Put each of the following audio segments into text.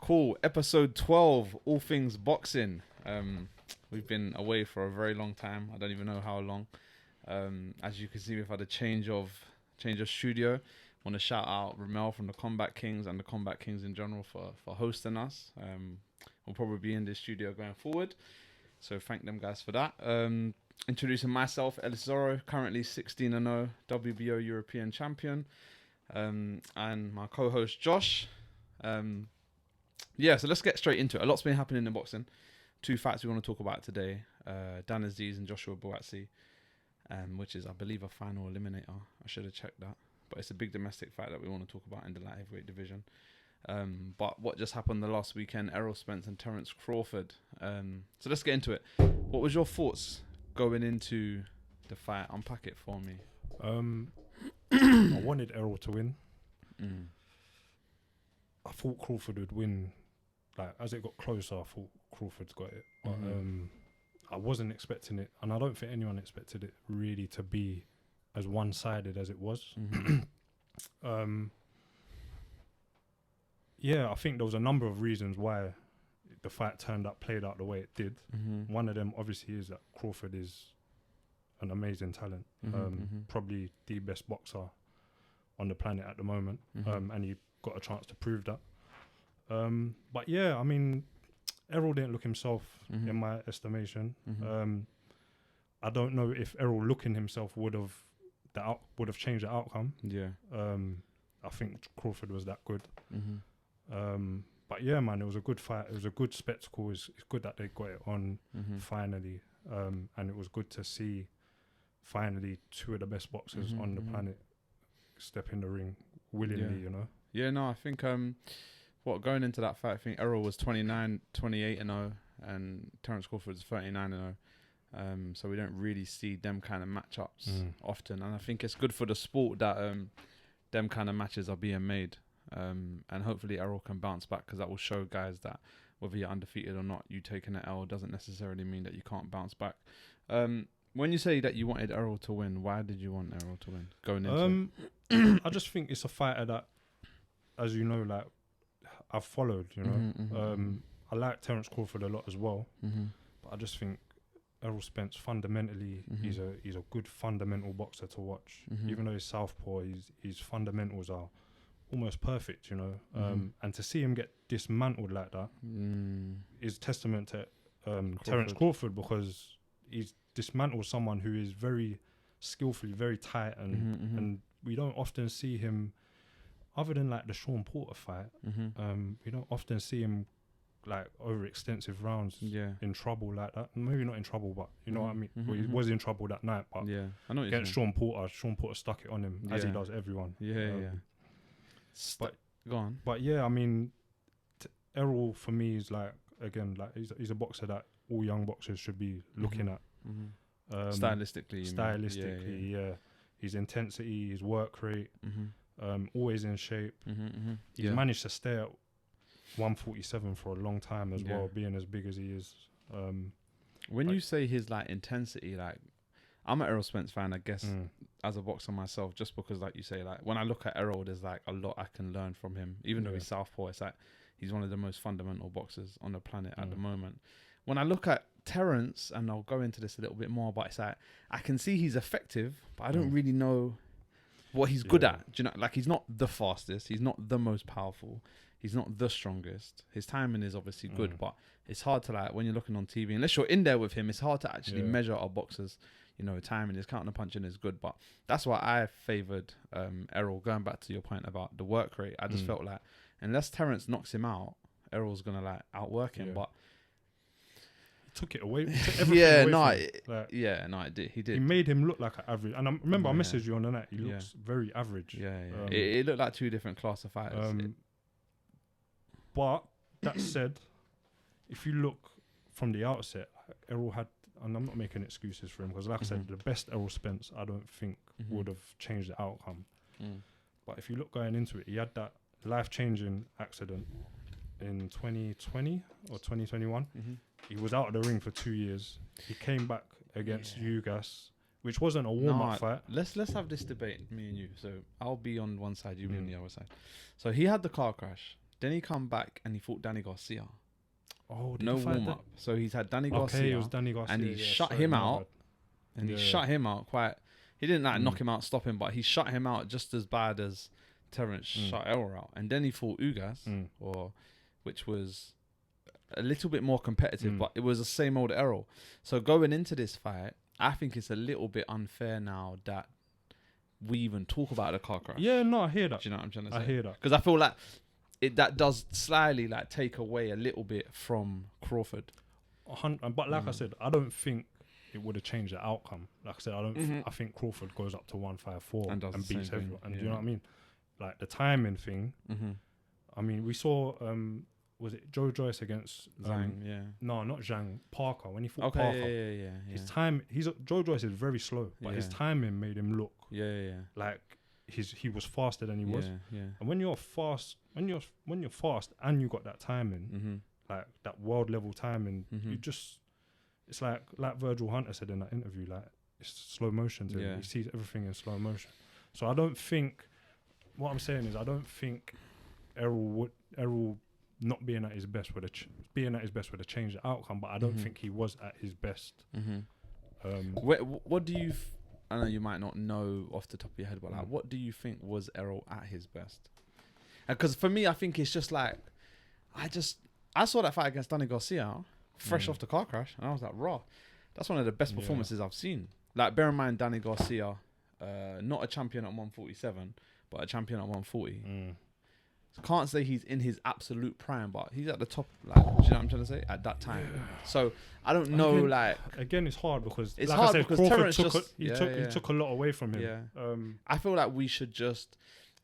Cool. Episode 12, all things boxing. We've been away for a very long time. I don't even know how long. As you can see, we've had a change of studio. Want to shout out Ramel from the Combat Kings and the Combat Kings in general for hosting us. We'll probably be in this studio going forward. So thank them guys for that. Introducing myself, Ellis Zorro, currently 16-0 WBO European champion. And my co-host Josh. So let's get straight into it. A lot's been happening in boxing. Two fights we want to talk about today. Dan Aziz and Joshua Buatsi, which is, I believe, a final eliminator. I should have checked that. But it's a big domestic fight that we want to talk about in the light heavyweight division. But what just happened the last weekend, Errol Spence and Terrance Crawford. So let's get into it. What was your thoughts going into the fight? Unpack it for me. I wanted Errol to win. I thought Crawford would win. Like, as it got closer, I thought Crawford's got it. But I wasn't expecting it, and I don't think anyone expected it really to be as one-sided as it was. I think there was a number of reasons why the fight played out the way it did. One of them, obviously, is that Crawford is an amazing talent. Probably the best boxer on the planet at the moment. And he got a chance to prove that. But yeah, I mean, Errol didn't look himself in my estimation. I don't know if Errol looking himself would have changed the outcome. Yeah. I think Crawford was that good. But yeah, man, it was a good fight. It was a good spectacle. It's good that they got it on finally. And it was good to see finally two of the best boxers on the planet step in the ring willingly, you know? Yeah, no, I think going into that fight, I think Errol was 28-0 and Terrance Crawford was 39-0. So we don't really see them kind of matchups often. And I think it's good for the sport that them kind of matches are being made. And hopefully Errol can bounce back, because that will show guys that whether you're undefeated or not, you taking an L doesn't necessarily mean that you can't bounce back. When you say that you wanted Errol to win, why did you want Errol to win going into it? I just think it's a fighter that, as you know, like, I've followed, you know. I like Terrance Crawford a lot as well, but I just think Errol Spence fundamentally, he's a good fundamental boxer to watch. Even though he's southpaw, his fundamentals are almost perfect, you know. And to see him get dismantled like that is testament to Terrance Crawford, because he's dismantled someone who is very skillfully, very tight, and we don't often see him, other than like the Sean Porter fight, we don't often see him like over extensive rounds in trouble like that. Maybe not in trouble, but you know what I mean. Well, he was in trouble that night, but I know against Sean Porter stuck it on him as he does everyone. But go on. But yeah, I mean, Errol for me is like, again, like he's a boxer that all young boxers should be looking at. Stylistically, yeah. His intensity, his work rate, always in shape. He's managed to stay at 147 for a long time as well, being as big as he is. When you say his like intensity, like, I'm an Errol Spence fan, I guess, as a boxer myself, just because, like you say, like, when I look at Errol, there's like a lot I can learn from him. Even though he's southpaw, it's like he's one of the most fundamental boxers on the planet at the moment. When I look at Terrance, and I'll go into this a little bit more, but it's like, I can see he's effective, but I don't really know what he's good at. Do you know, like, he's not the fastest, he's not the most powerful, he's not the strongest. His timing is obviously good, but it's hard to, like, when you're looking on TV, unless you're in there with him, it's hard to actually measure our boxers. You know, timing, his counter punching is good, but that's why I favoured Errol. Going back to your point about the work rate, I just felt like unless Terrance knocks him out, Errol's gonna like outwork him. But took it away. Took everything away from him. It did. He did. He made him look like an average. And I remember I messaged you on the night. He looks very average. It looked like two different class of fighters. But that said, if you look from the outset, Errol had, and I'm not making excuses for him, because like I said, the best Errol Spence I don't think would have changed the outcome. But if you look going into it, he had that life-changing accident in 2020 or 2021. He was out of the ring for 2 years. He came back against Ugas, which wasn't a warm-up fight. Let's have this debate, me and you. So I'll be on one side, you be on the other side. So he had the car crash. Then he come back and he fought Danny Garcia. Oh, No warm up. So he's had Danny Garcia. Okay, it was Danny Garcia. And he shut him out. And he shut him out quite. He didn't like knock him out, stop him, but he shut him out just as bad as Terrance shut Errol out. And then he fought Ugas, which was a little bit more competitive, but it was the same old Errol. So going into this fight, I think it's a little bit unfair now that we even talk about the car crash. Yeah, no, I hear that. Do you know what I'm trying to say? I hear that. Because I feel like that does slightly like take away a little bit from Crawford. But like I said, I don't think it would have changed the outcome. Like I said, I think Crawford goes up to 154 and beats everyone. And do you know what I mean? Like the timing thing. I mean, we saw. Was it Joe Joyce against Zhang? No, not Zhang. Parker when he fought Okay, Parker. yeah. His time. Joe Joyce is very slow, but his timing made him look. Like he was faster than he was. And when you're fast, when you're fast and you got that timing, like that world level timing, you just. It's like Virgil Hunter said in that interview, like it's slow motion to him. He sees everything in slow motion. So I don't think. What I'm saying is, I don't think Errol not being at his best would have changed the outcome. But I don't think he was at his best. What do you? I know you might not know off the top of your head, but like, what do you think was Errol at his best? Because for me, I think it's just like, I saw that fight against Danny Garcia. Fresh off the car crash, and I was like, raw. That's one of the best performances I've seen. Like, bear in mind, Danny Garcia, not a champion at 147, but a champion at 140. So can't say he's in his absolute prime, but he's at the top. Like, do you know what I'm trying to say? At that time. So I don't know. Again, it's hard because it's like hard I said, because Crawford Terrance took a lot away from him. I feel like we should just,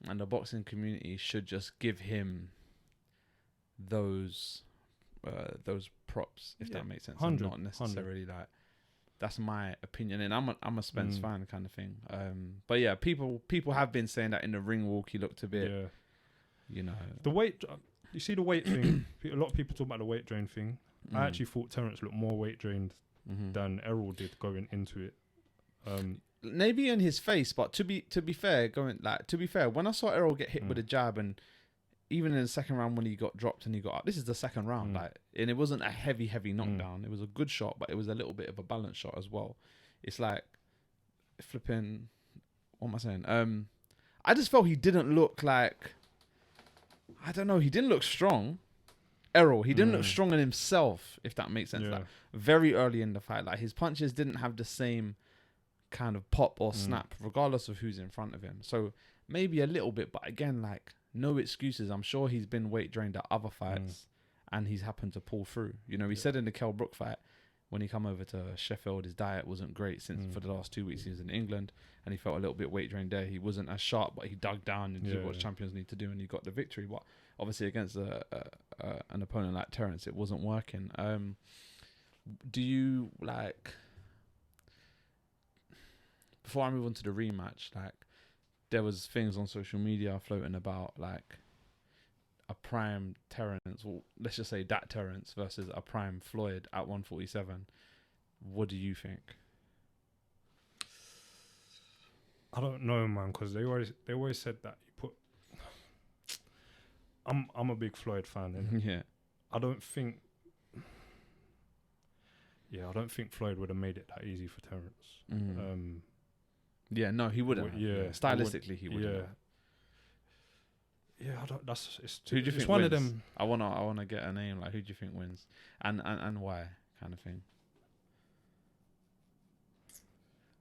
and the boxing community should just give him those props, if that makes sense, and not necessarily like. That's my opinion, and I'm a Spence fan kind of thing. But yeah, people have been saying that in the ring walk he looked a bit, you know. The weight, you see the weight thing. A lot of people talk about the weight drain thing. I actually thought Terrance looked more weight drained than Errol did going into it. Maybe in his face, but to be fair, when I saw Errol get hit with a jab, and even in the second round when he got dropped and he got up, this is the second round, and it wasn't a heavy knockdown. It was a good shot, but it was a little bit of a balance shot as well. It's like flipping. What am I saying? I just felt he didn't look like. I don't know. He didn't look strong. Errol, he didn't look strong in himself, if that makes sense. Like, very early in the fight, like his punches didn't have the same kind of pop or snap, regardless of who's in front of him. So maybe a little bit, but again, like. No excuses. I'm sure he's been weight drained at other fights and he's happened to pull through. You know, he said in the Kell Brook fight, when he come over to Sheffield, his diet wasn't great since for the last 2 weeks he was in England, and he felt a little bit weight drained there. He wasn't as sharp, but he dug down and did what champions need to do, and he got the victory. But obviously against an opponent like Terrance, it wasn't working. Do you, like, before I move on to the rematch, like, there was things on social media floating about like a prime Terrance, or let's just say that Terrance versus a prime Floyd at 147. What do you think? I don't know, man, because they always said that you put. I'm a big Floyd fan, and I don't think Floyd would have made it that easy for Terrance. Yeah, no, he wouldn't. Stylistically, he wouldn't. Yeah, I don't. It's who do you think one wins? of them. I wanna get a name. Like, who do you think wins, and why, kind of thing.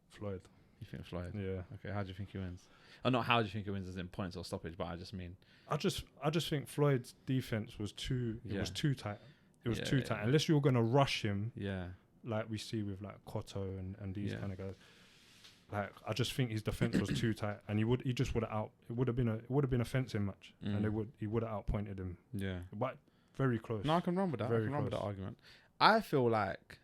Floyd. You think Floyd? Yeah. Okay. How do you think he wins? Oh, not how do you think he wins as in points or stoppage, but I just mean. I just think Floyd's defense was too. It was too tight. It was too tight. Unless you were gonna rush him. Yeah. Like we see with like Cotto and these kind of guys. Like, I just think his defense was too tight, and he would have been a fencing match, and he would have outpointed him. Yeah, but very close. No, I can run with that. I can run with that argument. I feel like,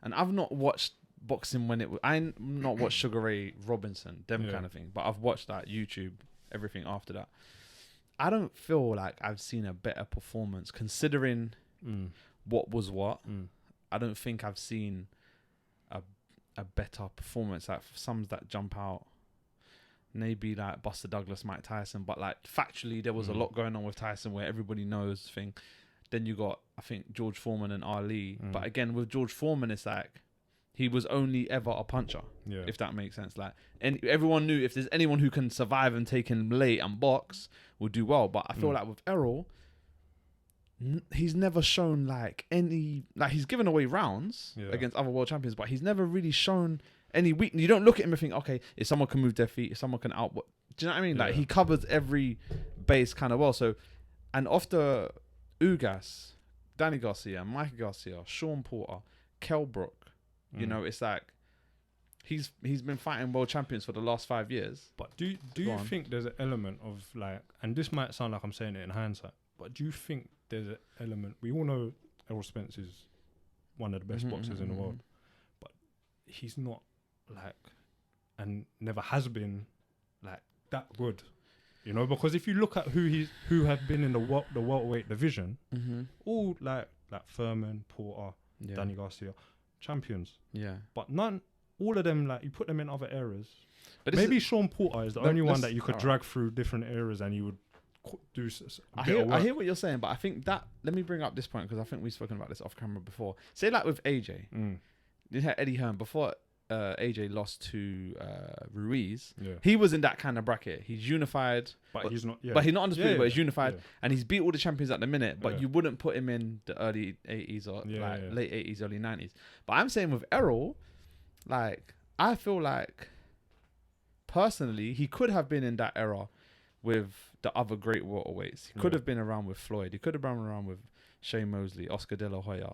and I've not watched boxing when I not watched Sugar Ray Robinson, them kind of thing, but I've watched that YouTube, everything after that. I don't feel like I've seen a better performance considering what was what. I don't think I've seen a better performance. Like some that jump out maybe like Buster Douglas, Mike Tyson, but like factually there was a lot going on with Tyson where everybody knows thing. Then you got, I think, George Foreman and Ali. But again, with George Foreman, it's like he was only ever a puncher, if that makes sense. Like, and everyone knew if there's anyone who can survive and take him late and box will do well. But I feel like with Errol, he's never shown like any, like he's given away rounds against other world champions, but he's never really shown any weakness. You don't look at him and think, okay, if someone can move their feet, if someone can out, do you know what I mean? Like he covers every base kind of well. So, and after Ugas, Danny Garcia, Mikey Garcia, Sean Porter, Kell Brook, you know, it's like he's been fighting world champions for the last 5 years. But do you think there's an element of like, and this might sound like I'm saying it in hindsight, but do you think there's an element? We all know Errol Spence is one of the best boxers in the world, but he's not like, and never has been like that good. You know, because if you look at who have been in the welterweight division, all like Furman, Porter, Danny Garcia, champions. Yeah. But all of them, like you put them in other eras. But maybe Sean Porter is the only one that you could drag through different eras and you would do. I hear what you're saying, but I think that, let me bring up this point because I think we've spoken about this off camera before. Say like with AJ, you had Eddie Hearn before. AJ lost to Ruiz. He was in that kind of bracket. He's unified, but he's not. But he's not undisputed. But he's unified, and he's beat all the champions at the minute. But you wouldn't put him in the early 80s or late 80s, early 90s. But I'm saying with Errol, like I feel like personally he could have been in that era with the other great welterweights. He could have been around with Floyd. He could have been around with Shane Mosley, Oscar De La Hoya.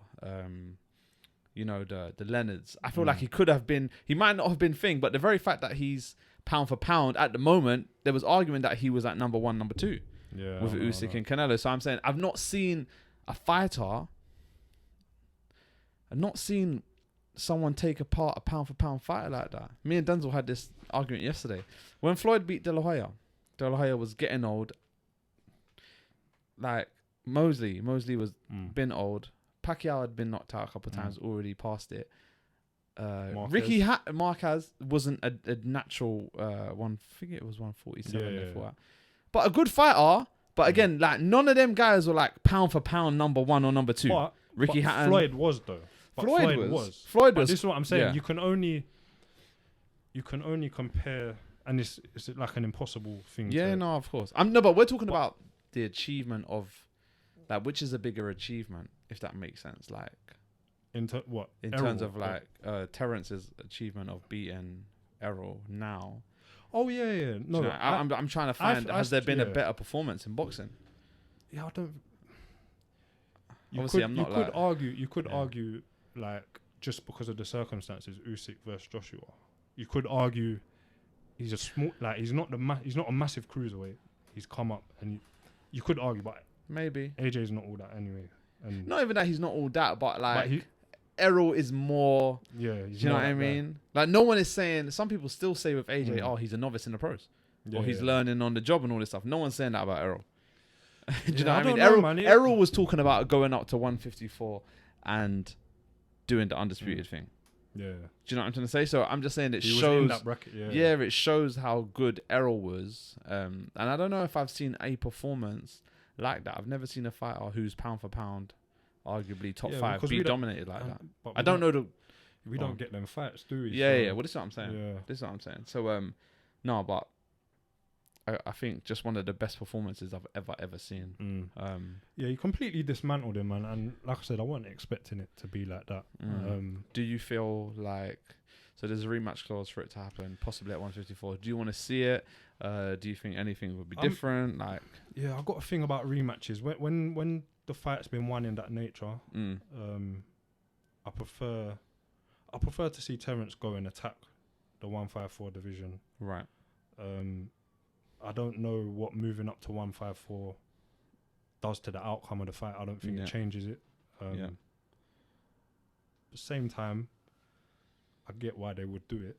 You know, the Leonards. I feel like he could have been, he might not have been thing, but the very fact that he's pound for pound at the moment, there was argument that he was at number 1, number 2 with Usyk and Canelo. So I'm saying I've not seen a fighter, I've not seen someone take apart a pound for pound fighter like that. Me and Denzel had this argument yesterday. When Floyd beat De La Hoya was getting old. Like Mosley was been old. Pacquiao had been knocked out a couple of times, already past it. Marquez wasn't a natural one. I think it was 147 before that. But a good fighter. But again, like none of them guys were like pound for pound number 1 or number 2. But Floyd was though. Floyd was. Floyd was. This is what I'm saying. You can only compare, and it's like an impossible thing. Yeah, no, of course. But we're talking about the achievement of, like, which is a bigger achievement, if that makes sense. Like, in terms of like Terrance's achievement of beating Errol now. Oh yeah. No, I'm trying to find. Has there been a better performance in boxing? Yeah, I don't. You could argue like just because of the circumstances, Usyk versus Joshua. You could argue he's a small, like he's not a massive cruiserweight. He's come up, and you could argue, but maybe AJ's not all that anyway. And not even that he's not all that, but like Errol is more. Yeah, do you know what I mean? Like no one is saying. Some people still say with AJ, oh, he's a novice in the pros, or he's learning on the job and all this stuff. No one's saying that about Errol. Do you know what I mean? Errol was talking about going up to 154 and doing the undisputed thing. Yeah. Do you know what I'm trying to say? So I'm just saying it shows. Was in that bracket, it shows how good Errol was. And I don't know if I've seen a performance like that. I've never seen a fighter who's pound for pound, arguably top 5, be dominated like that. I don't know we don't get them fights, do we? Yeah. Well, this is what I'm saying. Yeah. This is what I'm saying. So no, but I think just one of the best performances I've ever seen. You completely dismantled him, man. And like I said, I wasn't expecting it to be like that. Do you feel like, so there's a rematch clause for it to happen, possibly at 154? Do you want to see it? Do you think anything would be different? Like, yeah, I've got a thing about rematches. When the fight's been won in that nature, I prefer to see Terrance go and attack the 154 division. Right. I don't know what moving up to 154 does to the outcome of the fight. I don't think it changes it. At the same time, I get why they would do it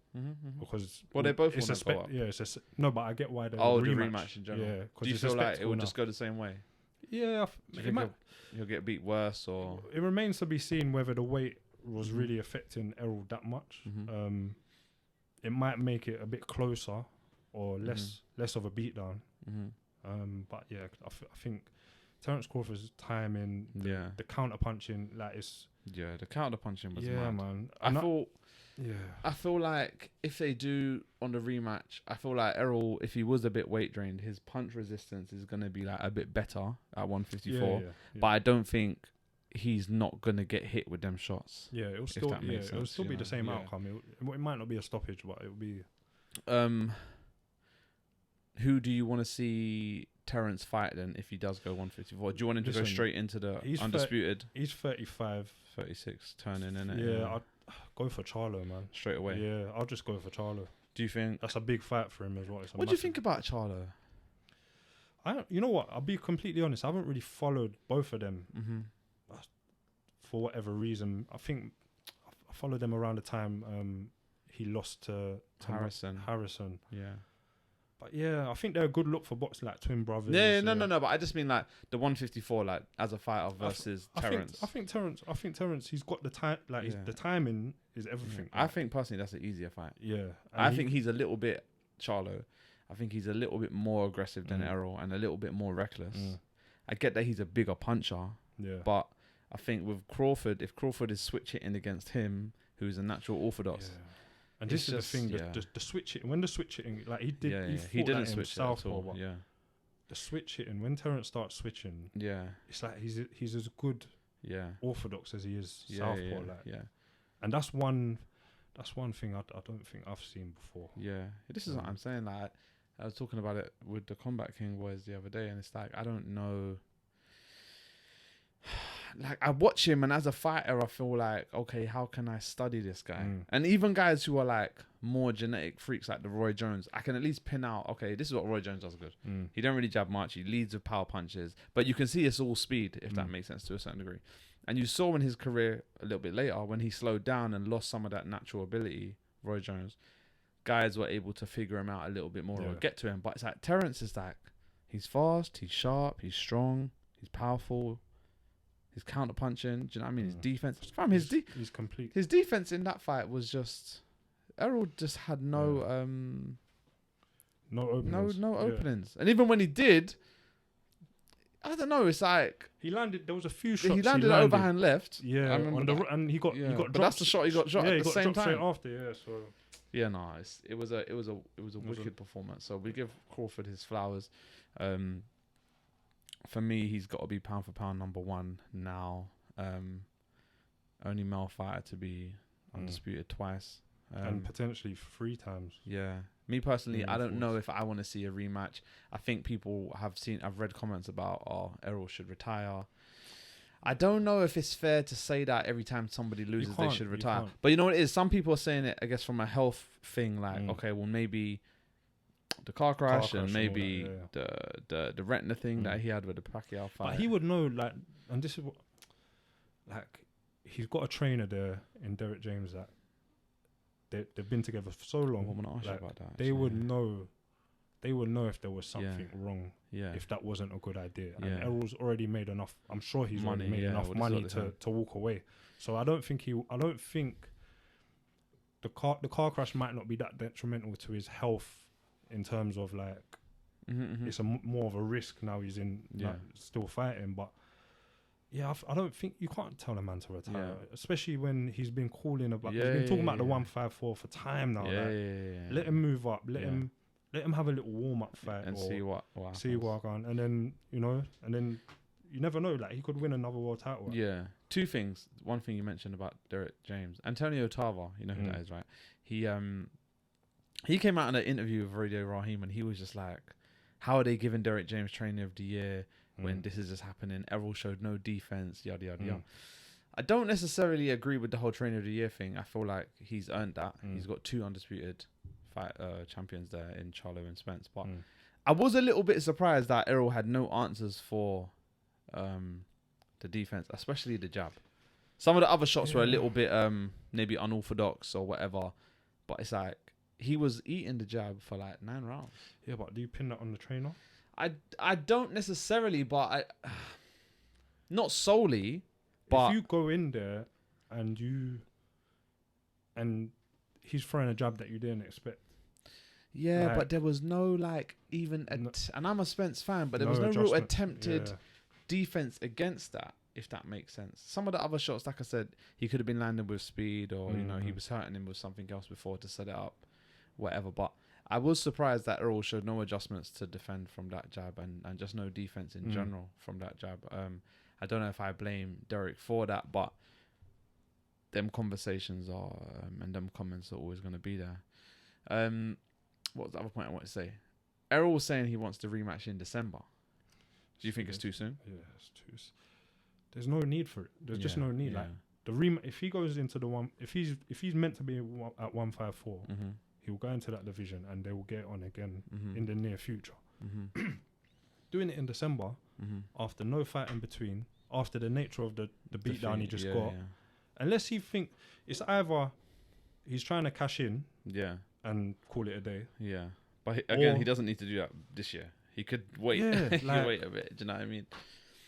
because they both want to go up. Yeah, no, but I get why they would rematch in general. Yeah, do you feel like it would just go the same way? Yeah, he'll get beat worse, or it remains to be seen whether the weight was really affecting Errol that much. It might make it a bit closer. or less of a beatdown. But yeah, I think Terrance Crawford's timing, the counter punching, like it's the counter punching was mad. Man. I feel like if they do on the rematch, I feel like Errol, if he was a bit weight drained, his punch resistance is gonna be like a bit better at 154. But I don't think he's not gonna get hit with them shots. Yeah, it'll still be the same outcome. It might not be a stoppage, but it'll be. Who do you want to see Terrance fight then if he does go 154? Do you want him to go straight into the undisputed? He's 35. 36, turning in it. Yeah, I'd go for Charlo, man. Straight away. Yeah, I'll just go for Charlo. Do you think that's a big fight for him as well? What do you think about Charlo? You know what? I'll be completely honest. I haven't really followed both of them for whatever reason. I think I followed them around the time he lost to Harrison. Yeah. But yeah, I think they're a good look for boxing, like twin brothers. Yeah, no. But I just mean like the 154, like as a fighter versus Terrance. I think Terrance. He's got the time. Like the timing is everything. Yeah. I think personally that's an easier fight. Yeah, I think he's a little bit Charlo. I think he's a little bit more aggressive than Errol and a little bit more reckless. I get that he's a bigger puncher. Yeah. But I think with Crawford, if Crawford is switch hitting against him, who's a natural orthodox. Yeah. And this is the thing, the switch hitting, when the switch hitting, like he didn't switch himself at all. Yeah. The switch hitting, when Terrance starts switching, it's like he's as good orthodox as he is southpaw. And that's one thing I don't think I've seen before. Yeah. This is what I'm saying. Like I was talking about it with the Combat King boys the other day, and it's like I don't know. Like I watch him, and as a fighter I feel like, okay, how can I study this guy? And even guys who are like more genetic freaks like the Roy Jones, I can at least pin out, okay, this is what Roy Jones does good. He don't really jab much, he leads with power punches, but you can see it's all speed, if that makes sense to a certain degree. And you saw in his career a little bit later when he slowed down and lost some of that natural ability, Roy Jones, guys were able to figure him out a little bit more or get to him. But it's like Terrance is like, he's fast, he's sharp, he's strong, he's powerful. His counter punching, do you know what I mean? His defense, he's complete. His defense in that fight was just Errol just had no openings, and even when he did, I don't know. It's like he landed. There was a few shots. He landed an overhand left. Yeah, and he got. But that's the shot he got shot at the same time. Straight after. Yeah, so. Yeah, no, it was a wicked performance. So we give Crawford his flowers. For me, he's got to be pound for pound number one now. Only male fighter to be undisputed twice. And potentially 3 times. Yeah. Me personally, I don't know if I want to see a rematch. I think people I've read comments about, Errol should retire. I don't know if it's fair to say that every time somebody loses, they should retire. But you know what it is? Some people are saying it, I guess, from a health thing. Like, okay, well, maybe the car crash and maybe the retina thing that he had with the Pacquiao fight. But he would know, like, and this is what, like, he's got a trainer there in Derek James that they've been together for so long. I'm gonna ask you about that. They would know if there was something wrong. Yeah. If that wasn't a good idea. And Errol's already made enough. I'm sure he's already made enough money to walk away. So I don't think the car crash might not be that detrimental to his health in terms of like it's more of a risk now he's in like, still fighting. But yeah, I don't think you can't tell a man to retire, especially when he's been calling about he's been talking about the 154 for time now. Let him move up, let him have a little warm up fight and see what on, and then you never know, like he could win another world title. Yeah, 2 things. One thing you mentioned about Derek James, Antonio Tarver, you know who that is, right? He came out in an interview with Radio Raheem and he was just like, how are they giving Derek James Trainer of the Year when this is just happening? Errol showed no defense, yada yada yada. I don't necessarily agree with the whole Trainer of the Year thing. I feel like he's earned that. He's got 2 undisputed champions there in Charlo and Spence. But I was a little bit surprised that Errol had no answers for the defense, especially the jab. Some of the other shots were a little bit maybe unorthodox or whatever, but it's like he was eating the jab for like 9 rounds. Yeah, but do you pin that on the trainer? I don't necessarily, but not solely. But if you go in there and he's throwing a jab that you didn't expect. Yeah, like, but there was no like even and I'm a Spence fan, but there was no real attempted defense against that, if that makes sense. Some of the other shots, like I said, he could have been landing with speed, or you know, he was hurting him with something else before to set it up, whatever. But I was surprised that Errol showed no adjustments to defend from that jab, and just no defense in general from that jab. I don't know if I blame Derek for that, but them conversations are and them comments are always going to be there. What was the other point I want to say? Errol was saying he wants to rematch in December. Do you think it's too soon? Yeah, it's too. There's no need for it. There's just no need. Like the if he goes into the one, if he's meant to be at 154, he will go into that division and they will get on again in the near future. Doing it in December after no fight in between, after the nature of the beatdown he just got, unless he think it's either he's trying to cash in, and call it a day, but again, he doesn't need to do that this year. He could wait. He could wait a bit. Do you know what I mean?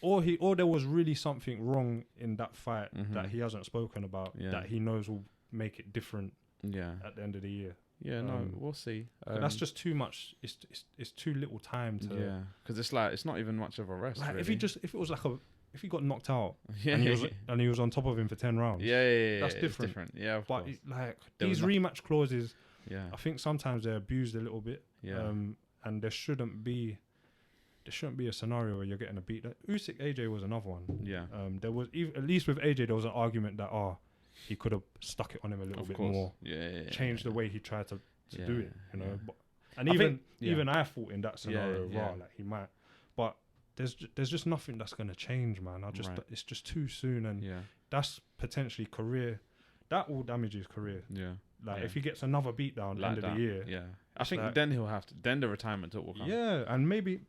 Or there was really something wrong in that fight that he hasn't spoken about that he knows will make it different. At the end of the year. No, we'll see. That's just too much. It's too little time to. Because it's like it's not even much of a rest. Like really. if he got knocked out and he was on top of him for 10 rounds. That's different. Yeah, of but course. These rematch clauses. I think sometimes they're abused a little bit. And there shouldn't be a scenario where you're getting a beat. Usyk AJ was another one. There was at least with AJ there was an argument that he could have stuck it on him a little bit more. Changed the way he tried to do it. You know. But, and even I thought in that scenario, like he might. But there's just nothing that's gonna change, man. It's just too soon, and that's potentially career. That will damage his career. If he gets another beatdown like end of the year. I think then he'll have to. Then the retirement talk will come. And maybe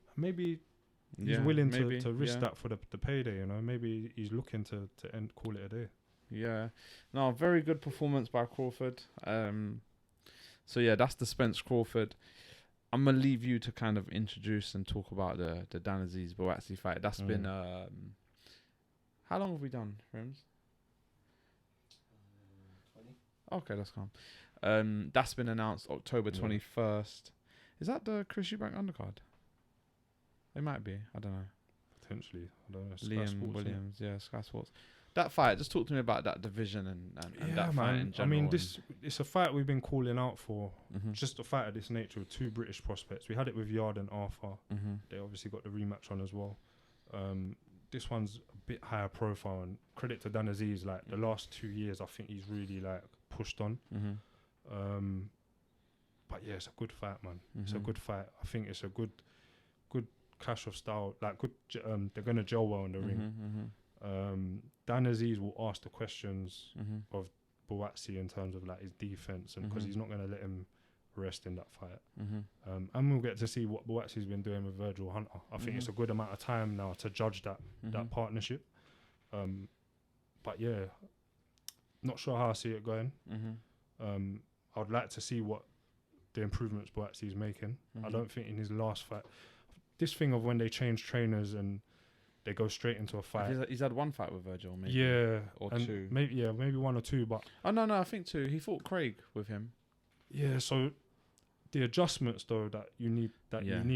he's willing to risk that for the payday. You know, maybe he's looking to call it a day. No, very good performance by Crawford. So that's the Spence Crawford. I'm gonna leave you to kind of introduce and talk about the Dan Aziz Boatsy fight. That's been how long have we done, Rims? 20. Okay, that's calm. That's been announced October 21st. Is that the Chris Eubank undercard? It might be. I don't know. Potentially. I don't know. Liam Williams, Sky Sports. That fight, just talk to me about that division and that fight in general. I mean, it's a fight we've been calling out for. Just a fight of this nature with two British prospects. We had it with Yard and Arthur. They obviously got the rematch on as well. This one's a bit higher profile, and credit to Dan Aziz. Like the last 2 years, I think he's really like pushed on. But it's a good fight, man. It's a good fight. I think it's a good clash of style. Like good, they're gonna gel well in the ring. Dan Aziz will ask the questions of Boatsy in terms of like his defense, and because he's not gonna let him rest in that fight. And we'll get to see what Boatsy's been doing with Virgil Hunter. I think it's a good amount of time now to judge that partnership. But not sure how I see it going. I would like to see what the improvements Boatsy's making. I don't think in his last fight, this thing of when they change trainers and they go straight into a fight. He's had one fight with Virgil, maybe. Or two. Maybe one or two, but... Oh, no, I think two. He fought Craig with him. Yeah, so the adjustments, though, that you need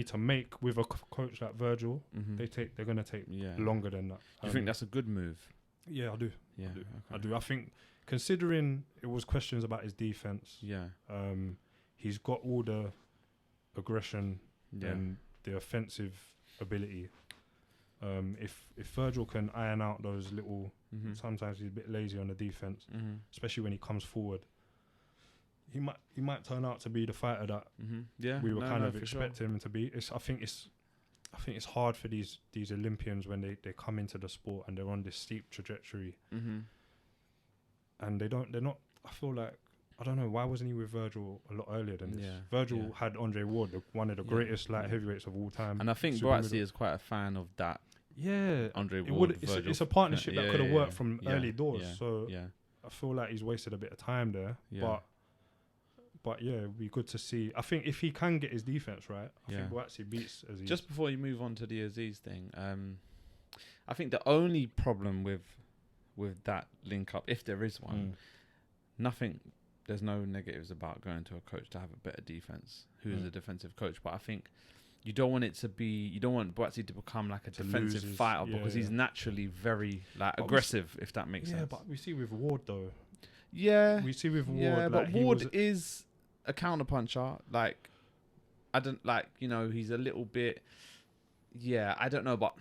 to make with a coach like Virgil, they're going to take longer than that. Do you think that's a good move? Yeah, I do. I do. I think, considering it was questions about his defense, he's got all the aggression and the offensive ability. If Virgil can iron out those little, sometimes he's a bit lazy on the defense, especially when he comes forward. He might turn out to be the fighter that we were kind of expecting him to be. I think it's hard for these Olympians when they come into the sport and they're on this steep trajectory, and they're not. I feel like, I don't know, why wasn't he with Virgil a lot earlier than this? Virgil had Andre Ward, one of the greatest light heavyweights of all time. And I think Boatsy is quite a fan of that. Andre Ward. It's a partnership that could have worked from early doors. So I feel like he's wasted a bit of time there. But it'd be good to see. I think if he can get his defense right, I think Boatsy beats Aziz. Just before you move on to the Aziz thing, I think the only problem with that link up, if there is one, nothing there's no negatives about going to a coach to have a better defense, who's a defensive coach. But I think you don't want Boatsy to become like a defensive fighter because he's naturally very like aggressive, if that makes sense. Yeah, but we see with Ward though. Yeah, we see with Ward. Yeah, like, but Ward is a counter puncher. Like, I don't like, he's a little bit. Yeah, I don't know, but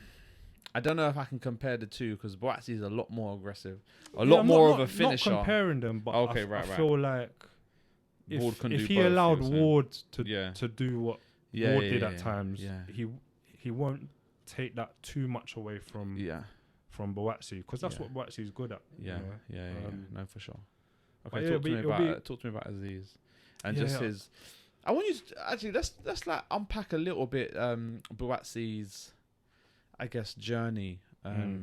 I don't know if I can compare the two because Boatsy is a lot more aggressive, a lot more of a finisher. Not comparing them, but I feel like if he allowed Ward to do what Ward did at times, he won't take that too much away from Boatsy because that's what Boatsy is good at. No, for sure. Okay, talk to me about Aziz and his. I want you to actually let's like unpack a little bit Boatsy's, I guess, journey. I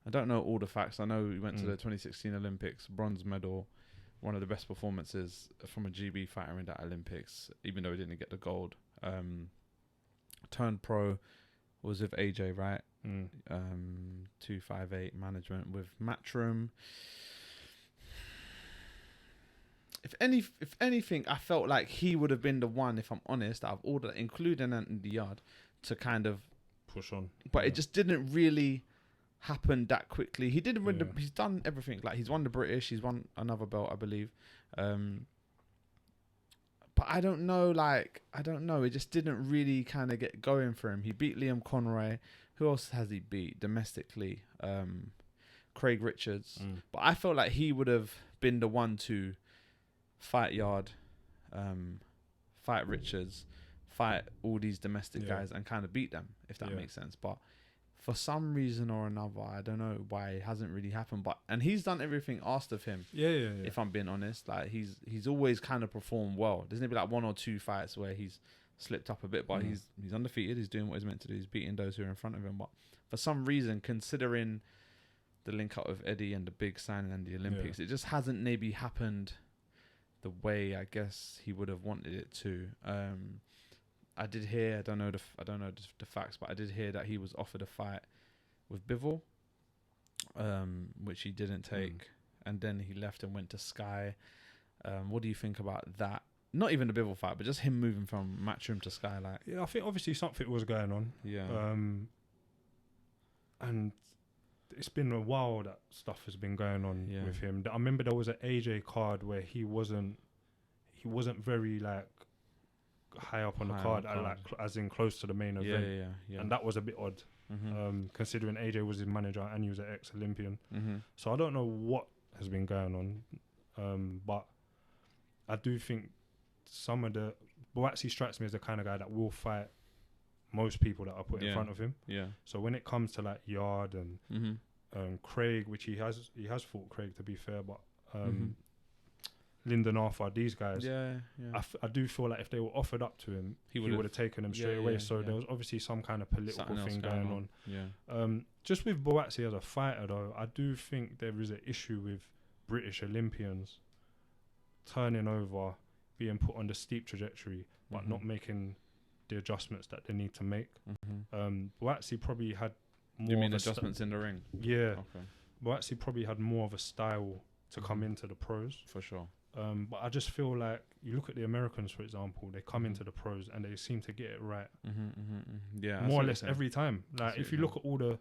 don't know all the facts. I know he went to the 2016 Olympics, bronze medal, one of the best performances from a GB fighter in that Olympics, even though he didn't get the gold. Turned pro, was with AJ, right? 258 management with Matchroom. If anything, I felt like he would have been the one, if I'm honest, out of all that, including Anthony Yard, to kind of push on. But it just didn't really happen that quickly. He didn't win he's done everything. Like, he's won the British, he's won another belt, I believe. But I don't know. It just didn't really kind of get going for him. He beat Liam Conroy. Who else has he beat domestically? Craig Richards. But I felt like he would have been the one to fight Yard, fight Richards, fight all these domestic guys and kind of beat them, if that makes sense. But for some reason or another, I don't know why it hasn't really happened. And he's done everything asked of him. If I'm being honest, like he's always kind of performed well. There's maybe like one or two fights where he's slipped up a bit, but he's undefeated. He's doing what he's meant to do. He's beating those who are in front of him. But for some reason, considering the link up with Eddie and the big signing and the Olympics, it just hasn't maybe happened the way I guess he would have wanted it to. I did hear, I don't know the facts, but I did hear that he was offered a fight with Bivol, which he didn't take, and then he left and went to Sky. What do you think about that? Not even the Bivol fight, but just him moving from Matchroom to Sky. Like, I think obviously something was going on. And it's been a while that stuff has been going on with him. I remember there was an AJ card where he wasn't very like high up on the card, as in close to the main event. And that was a bit odd, considering AJ was his manager and he was an ex-Olympian. So I don't know what has been going on, but I do think some of the Boatsy strikes me as the kind of guy that will fight most people that are put in front of him. So when it comes to like Yard and Craig, which he has fought Craig, to be fair, but Lyndon Arthur, these guys, I do feel like if they were offered up to him, he would have taken them straight away. So there was obviously some kind of political thing going on. Just with Boatsy as a fighter, though, I do think there is an issue with British Olympians turning over, being put on the steep trajectory, but not making the adjustments that they need to make. Boatsy probably had more. You mean adjustments in the ring? Yeah. Okay. Boatsy probably had more of a style to come into the pros. For sure. But I just feel like you look at the Americans, for example, they come into the pros and they seem to get it right. Yeah, more or less every time. Like, if you look at all the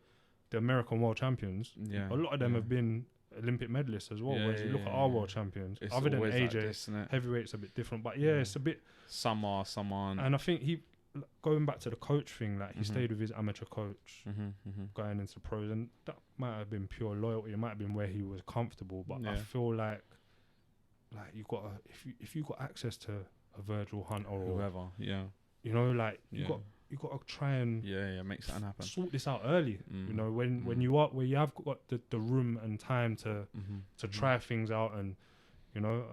American world champions, a lot of them have been Olympic medalists as well. Whereas you look at our world champions, it's other than AJ, like this, heavyweight's a bit different. But it's a bit. Some are, some aren't. And I think going back to the coach thing, like he stayed with his amateur coach going into pros, and that might have been pure loyalty. It might have been where he was comfortable. But I feel like you got if you got access to a Virgil Hunt or whoever, you know, like you got to try and make something happen. Sort this out early. You know, when you have got the room and time to try things out, and you know,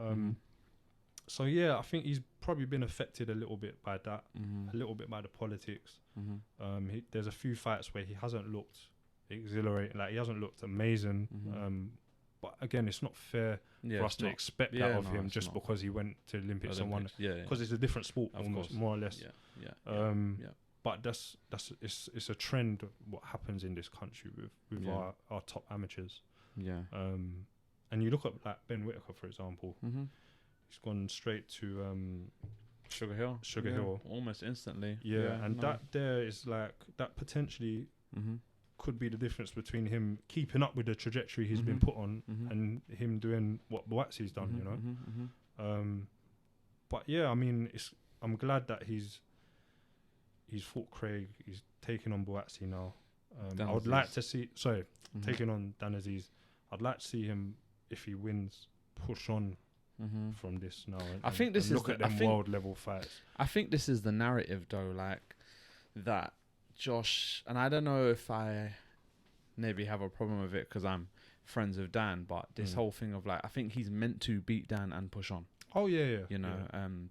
so I think he's probably been affected a little bit by that, a little bit by the politics. There's a few fights where he hasn't looked exhilarating, like he hasn't looked amazing. But again, it's not fair for us to expect that of him just because he went to Olympics and won. Because it's a different sport, almost, more or less. But it's a trend of what happens in this country with our top amateurs. And And you look at like Ben Whittaker, for example. He's gone straight to Sugar Hill. Hill. Almost instantly. And that there is like, that potentially could be the difference between him keeping up with the trajectory he's been put on and him doing what Boatsi's done, you know. But yeah, I mean, I'm glad that he's fought Craig. He's taking on Boatsi now. I would like to see, taking on Dan Aziz. I'd like to see him, if he wins, push on from this now. I think this is look at them world level fights. I think this is the narrative though, like that Josh, and I don't know if I maybe have a problem with it because I'm friends with Dan, but this whole thing of like, I think he's meant to beat Dan and push on. Oh yeah. You know,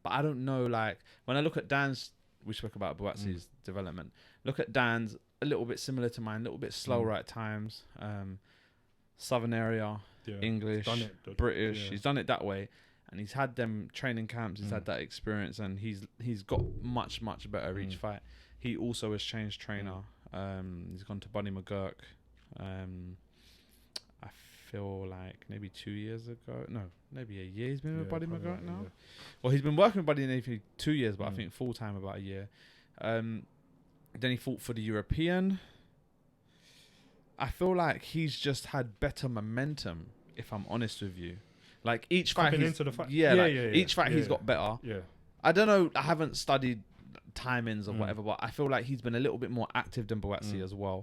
but I don't know, like when I look at Dan's, we spoke about Boatsi's development. Look at Dan's, a little bit similar to mine, a little bit slower at times. Southern area, English, British. He's done it that way, and he's had them training camps. He's had that experience, and he's got much better each fight. He also has changed trainer. He's gone to Buddy McGurk. I feel like maybe 2 years ago. No, maybe a year he's been with Buddy McGurk now. Yeah. Well, he's been working with Buddy maybe 2 years, but I think full time about a year. Then he fought for the European. I feel like he's just had better momentum, if I'm honest with you. Like each fight, into the fight. Each fight he's got better. Yeah. I don't know. I haven't studied timings or whatever, but I feel like he's been a little bit more active than Boatsi as well.